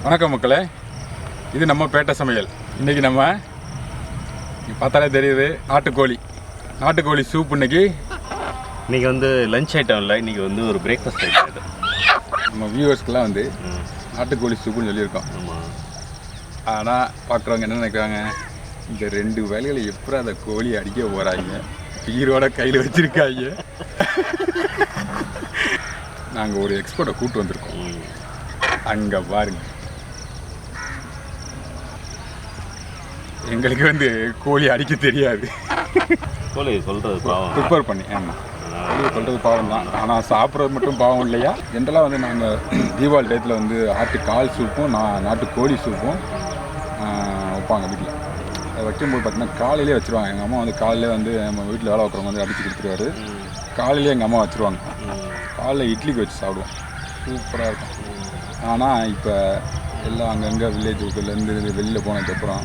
வணக்கம் மக்களே, இது நம்ம பேட்டை சமையல். இன்றைக்கி நம்ம பார்த்தாலே தெரியுது நாட்டுக்கோழி சூப். இன்றைக்கி வந்து லஞ்ச் ஐட்டம் இல்லை, இன்றைக்கி வந்து ஒரு பிரேக்ஃபாஸ்ட் ஐட்டம். இது நம்ம வியூவர்ஸ்க்கெலாம் வந்து நாட்டுக்கோழி சூப்புன்னு சொல்லியிருக்கோம். ஆமாம். ஆனால் பார்க்குறவங்க என்ன நினைக்கிறாங்க, இந்த 2 வேலைகளை எப்படி அந்த கோழி அடிக்க போகிறாங்க, ஈரோட கையில் வச்சுருக்காங்க. நாங்கள் ஒரு எக்ஸ்பர்ட்டை கூப்பிட்டு வந்திருக்கோம். அங்கே பாருங்க, எங்களுக்கு வந்து கோழி அடிக்க தெரியாது. கோழி சொல்கிறது பாவம், ப்ரிப்பேர் பண்ணி. ஆமாம், கோழி சொல்கிறது பாவம் தான், ஆனால் சாப்பிட்றது மட்டும் பாவம் இல்லையா. ஜென்ரலாக வந்து நாங்கள் தீபாவளி டயத்தில் வந்து ஆட்டுக்கால் சூப்பும் நாட்டுக்கோழி சூப்பும் வைப்பாங்க வீட்டில். அதை வைக்கும்போது பார்த்தீங்கன்னா காலையிலே வச்சுருவாங்க. எங்கள் அம்மா வந்து காலையிலே வந்து நம்ம வீட்டில் வேலை வைக்கிறவங்க வந்து அடித்து கொடுத்துருவாரு. காலையிலே எங்கள் அம்மா வச்சுருவாங்க. காலையில் இட்லிக்கு வச்சு சாப்பிடுவோம், சூப்பராக இருக்கும். ஆனால் இப்போ எல்லாம் அங்கங்கே வில்லேஜுக்குள்ளேருந்து வெளியில் போனதுக்கப்புறம்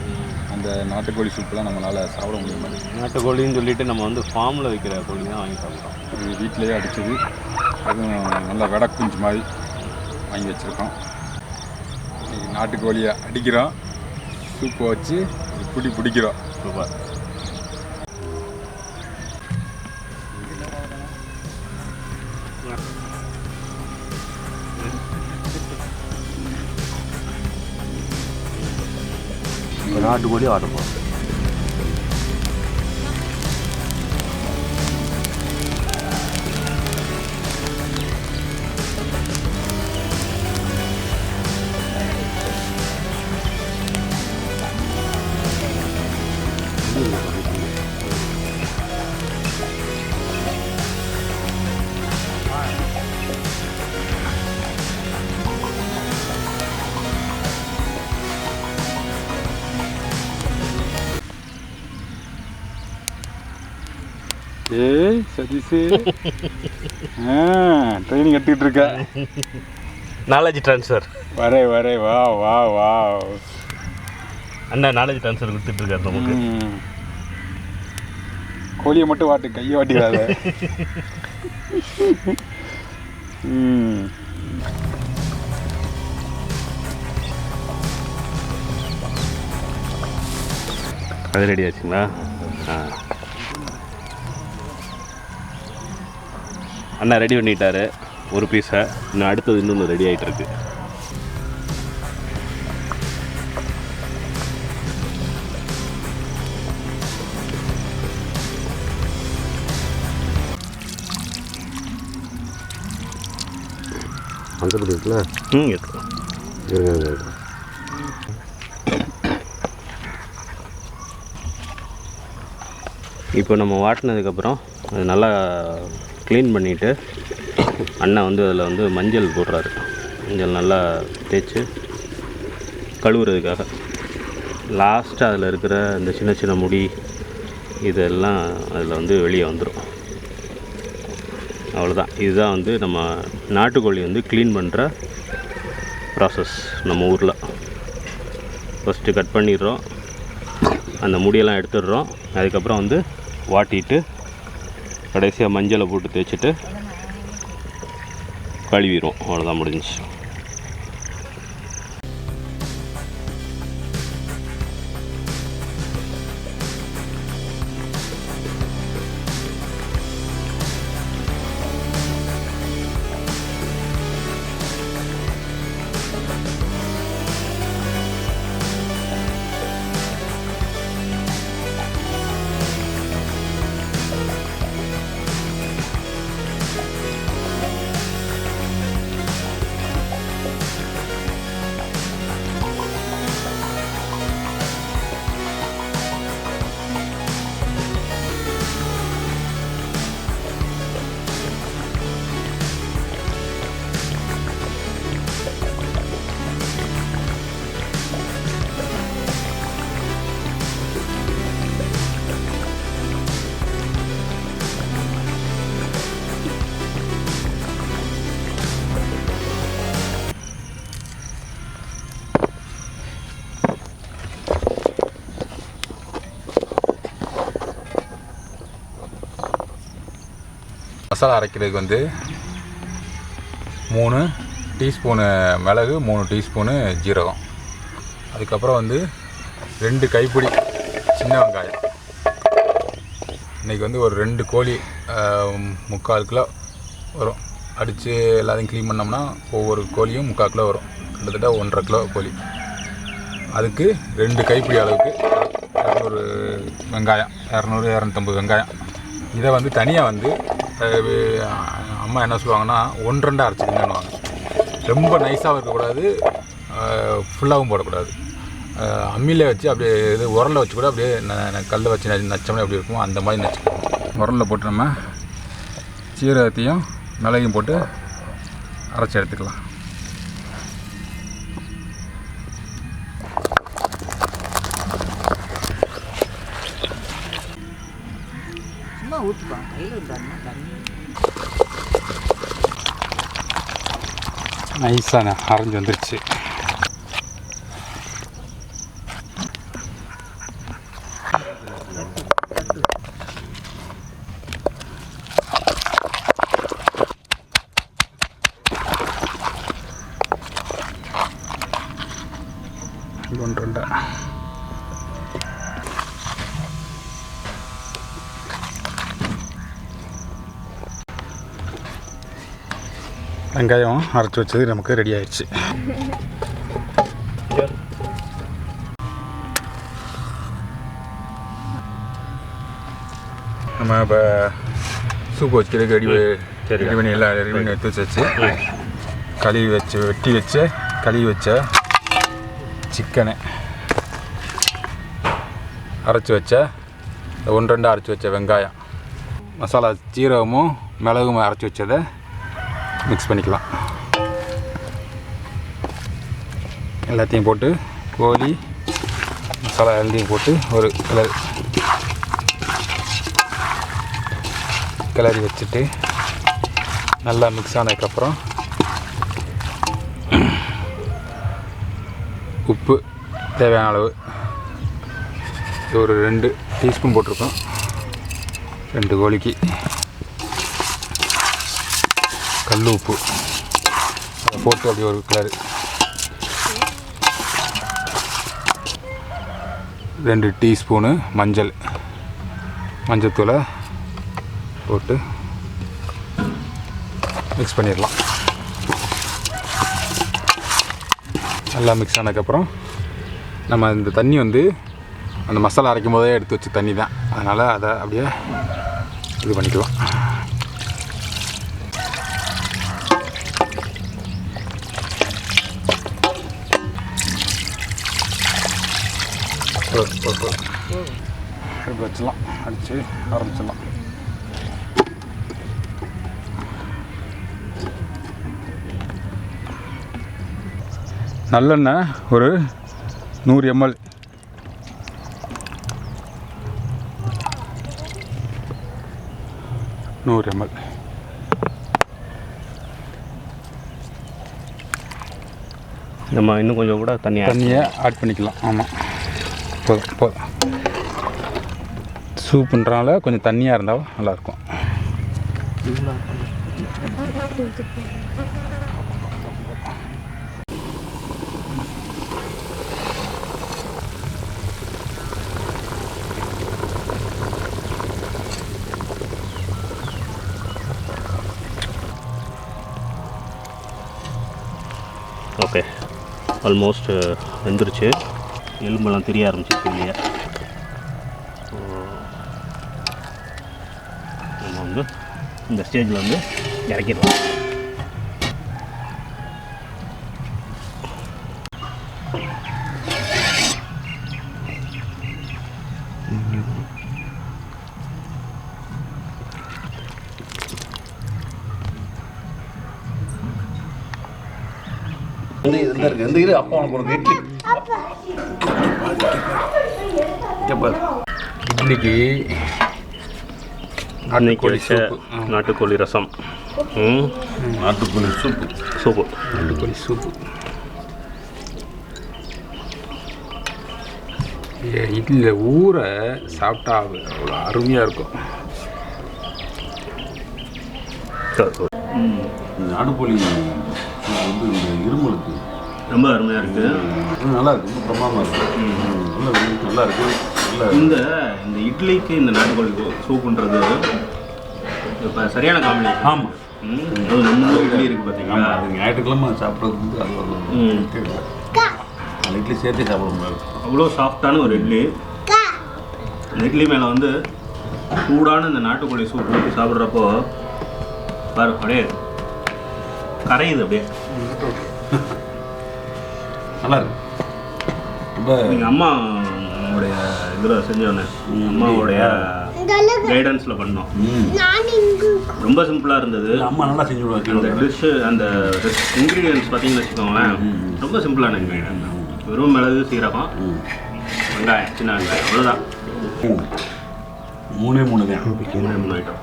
அந்த நாட்டுக்கோழி சூப்பெலாம் நம்மளால் சாப்பிட முடிய மாட்டேங்குது. நாட்டுக்கோழின்னு சொல்லிட்டு நம்ம வந்து ஃபார்மில் வைக்கிற கோழி தான் வாங்கி சாப்பிட்றோம். இது வீட்டிலேயே அடித்தது, அதுவும் நல்லா வெடை குஞ்சு மாதிரி வாங்கி வச்சுருக்கோம். நாட்டுக்கோழியை அடிக்கிறோம், சூப்பை வச்சு பிடிக்கிறோம். சூப்பர். நாட்டுக்கோழி ஆட்டப்போம். ஏய் சதீஷ், ட்ரைனிங் எடுத்துக்கிட்டு இருக்க. Knowledge transfer. வரே வா வா வா அண்ணா, நாலேஜ் ட்ரான்ஸ்ஃபர் கொடுத்துட்டு இருக்காரு நமக்கு. கோழியை மட்டும் வாட்டு, கையை வாட்டிடாத. அது ரெடி ஆச்சுங்களா? அண்ணா ரெடி பண்ணிட்டாரு ஒரு பீஸை. இன்னும் அடுத்தது இன்னொன்று ரெடி ஆகிட்டு இருக்கு. மஞ்சள் இருக்குல்ல? இருக்கு. இப்போ நம்ம வாட்டினதுக்கப்புறம் அது நல்லா க்ளீன் பண்ணிவிட்டு அண்ணன் வந்து அதில் வந்து மஞ்சள் போடுறாரு. மஞ்சள் நல்லா தேய்ச்சி கழுவுறதுக்காக. லாஸ்ட்டாக அதில் இருக்கிற இந்த சின்ன சின்ன முடி இதெல்லாம் அதில் வந்து வெளியே வந்துடும். அவ்வளோதான். இதுதான் வந்து நம்ம நாட்டுக்கோழி வந்து க்ளீன் பண்ணுற ப்ராசஸ் நம்ம ஊரில். ஃபஸ்ட்டு கட் பண்ணிடுறோம், அந்த முடியெல்லாம் எடுத்துடுறோம். அதுக்கப்புறம் வந்து வாட்டிட்டு கடைசியாக மஞ்சளை போட்டு தேய்ச்சிட்டு கழுவிடுவோம். அவ்வளோதான், முடிஞ்சிச்சு. மசாலா அரைக்கிறதுக்கு வந்து 3 டீஸ்பூனு மிளகு, 3 டீஸ்பூனு ஜீரகம், அதுக்கப்புறம் வந்து 2 கைப்பிடி சின்ன வெங்காயம். இன்றைக்கி வந்து ஒரு 2 கோழி 3/4 கிலோ வரும். அடித்து எல்லாத்தையும் க்ளீன் பண்ணோம்னா ஒவ்வொரு கோழியும் 3/4 கிலோ வரும். கிட்டத்தட்ட 1.5 கிலோ கோழி. அதுக்கு 2 கைப்பிடி அளவுக்கு 200 வெங்காயம், 200-250 வெங்காயம். இதை வந்து தனியாக வந்து அம்மா என்ன சொல்லுவாங்கன்னா 1-2 அரைச்சிக்கணுன்னுவாங்க. ரொம்ப நைஸாகவும் இருக்கக்கூடாது, ஃபுல்லாகவும் போடக்கூடாது. அம்மியில் வச்சு அப்படியே இது உரலில் வச்சு கூட அப்படியே கல்லில் வச்சு நச்சோம்னா எப்படி இருக்குமோ அந்த மாதிரி நச்சுக்கணும். உரலில் போட்டு நம்ம சீரகத்தையும் மிளகையும் போட்டு அரைச்சி எடுத்துக்கலாம். நைஸாக அரைஞ்சி வந்துருச்சு. வெங்காயம் அரைச்சி வச்சது நமக்கு ரெடி ஆயிடுச்சு. நம்ம இப்போ சூப் வச்சுக்கிறதுக்கு ரெடி பண்ணி எல்லாம் ரெடி பண்ணி எடுத்து வச்சாச்சு. வெட்டி வச்சு கழுவி வச்ச சிக்கனு, அரைச்சி வச்ச 1-2 அரைச்சி வச்ச வெங்காயம், மசாலா ஜீரகமும் மிளகும் அரைச்சி வச்சதை மிக்ஸ் பண்ணிக்கலாம். எல்லாத்தையும் போட்டு கோழி மசாலா எல்லாத்தையும் போட்டு ஒரு கிளறி வச்சுட்டு நல்லா மிக்ஸ் ஆனதுக்கப்புறம் உப்பு தேவையான அளவு ஒரு 2 டீஸ்பூன் போட்டிருக்கோம். 2 கோழிக்கு கல் உப்பு அதை போட்டு அப்படி ஒரு கிளறு. 2 டீஸ்பூனு மஞ்சத்தூளை போட்டு மிக்ஸ் பண்ணிடலாம். நல்லா மிக்ஸ் ஆனதுக்கப்புறம் நம்ம இந்த தண்ணி வந்து அந்த மசாலா அரைக்கும் போதே எடுத்து வச்ச தண்ணி தான், அதனால் அதை அப்படியே இது பண்ணிக்கலாம். அடுப்பு வச்சிடலாம், அடித்து ஆரம்பிச்சிடலாம். நல்லெண்ணெய் ஒரு 100 ml, நம்ம இன்னும் கொஞ்சம் கூட தண்ணியை ஆட் பண்ணிக்கலாம். ஆமாம், போதும். சூப்புன்றனால கொஞ்சம் தண்ணியாக இருந்தால் நல்லாயிருக்கும். ஓகே, ஆல்மோஸ்ட் வெந்துருச்சு. எலும்பெல்லாம் தெரிய ஆரம்பிச்சிருக்கு இல்லையா. நம்ம வந்து இந்த ஸ்டேஜில் வந்து இறக்கிடலாம். இட்லிக்கு நாட்டுக்கோழி ரசம், நாட்டுக்கோழி சூப்பு. இட்லியில் ஊற சாப்பிட்டா அவ்வளோ அருமையாக இருக்கும். நாட்டுக்கோழி வந்து இந்த இருமலுக்கு ரொம்ப அருமையாக இருக்குது. நல்லா இருக்குது, ரொம்ப பிரமாதமாக இருக்குது. நல்லா இருக்குது. இந்த இந்த இட்லிக்கு இந்த நாட்டுக்கோழி சூப்புன்றது இப்போ சரியான காம்பினேஷன். ஆமாம், அது நம்ம இட்லி இருக்குது பார்த்தீங்களா, அது ஞாயிற்றுக்கிழமை சாப்பிட்றது வந்து அது ஒரு அந்த இட்லி சேர்த்தே சாப்பிட முடியாது. அவ்வளோ சாஃப்டான ஒரு இட்லி. இந்த இட்லி மேலே வந்து சூடான இந்த நாட்டுக்கோழி சூப் ஊற்றி சாப்பிட்றப்போ பாரு அப்படியே கரையுது அப்படியே. நல்லா இருக்கு. ரொம்ப எங்கள் அம்மாவுடைய இதில் செஞ்சோன்னே அம்மாவுடைய கைடன்ஸில் பண்ணோம். ரொம்ப சிம்பிளாக இருந்தது. அம்மா நல்லா செஞ்சு விடுவாங்க. அந்த டிஷ்ஷு அந்த இன்க்ரீடியன்ஸ் பார்த்தீங்கன்னு வச்சுக்கோங்களேன், ரொம்ப சிம்பிளான இன்க்ரீடியன்ட். வெறும் மிளகு, சீரகம், வெங்காயம், சின்ன வெங்காயம், அவ்வளோதான். 3 தான். 3 ஐட்டம்.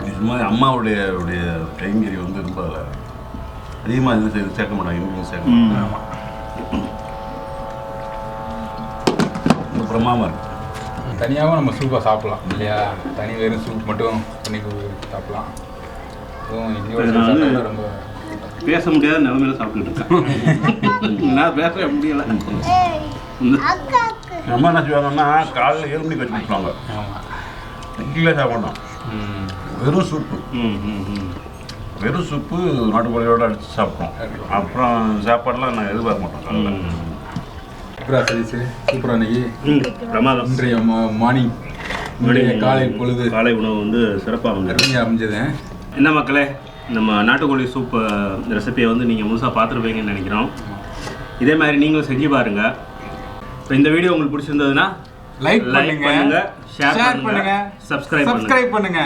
இது மாதிரி அம்மாவுடைய கைங்கறி வந்து ரொம்ப அதிகமாக இது சேர்க்க மாட்டாங்க, இன்க்ரீடியன்ஸ் சேர்க்க மாட்டாங்க. ரொம்ப பிரமாதமாக இருக்குது. தனியாகவும் நம்ம சூப்பாக சாப்பிட்லாம் இல்லையா, தனி வெறும் சூப் மட்டும் பண்ணி சாப்பிட்லாம். ரொம்ப பேச முடியாத நிலைமையில சாப்பிட்டுட்டு இருக்கேன். நான் பேச முடியல. அம்மா என்ன செய்வாங்கன்னா காலையில் 7 மணிக்கு வச்சு கொடுப்பாங்க. ஆமாம், இட்லியே சாப்பிடணும். வெறும் சூப்பு, வெறும் சூப்பு நாட்டுக்கோழியோடு அடித்து சாப்பிட்டோம். அப்புறம் சாப்பாடெலாம் நான் எதிர்பார்க்க மாட்டோம். சூப்பராக சரி சூப்பராக இன்னைக்கு பிரமாதம். இன்றைய மார்னிங் காலை பொழுது காலை உணவு வந்து சிறப்பாக வந்து அருமையாக அமைஞ்சது. என்ன மக்களே, நம்ம நாட்டுக்கோழி சூப் ரெசிபியை வந்து நீங்கள் முழுசாக பார்த்துருப்பீங்கன்னு நினைக்கிறோம். இதே மாதிரி நீங்களும் செஞ்சு பாருங்கள். இப்போ இந்த வீடியோ உங்களுக்கு பிடிச்சிருந்ததுன்னா லைக் பண்ணுங்க, ஷேர் பண்ணுங்க, சப்ஸ்கிரைப் பண்ணுங்க.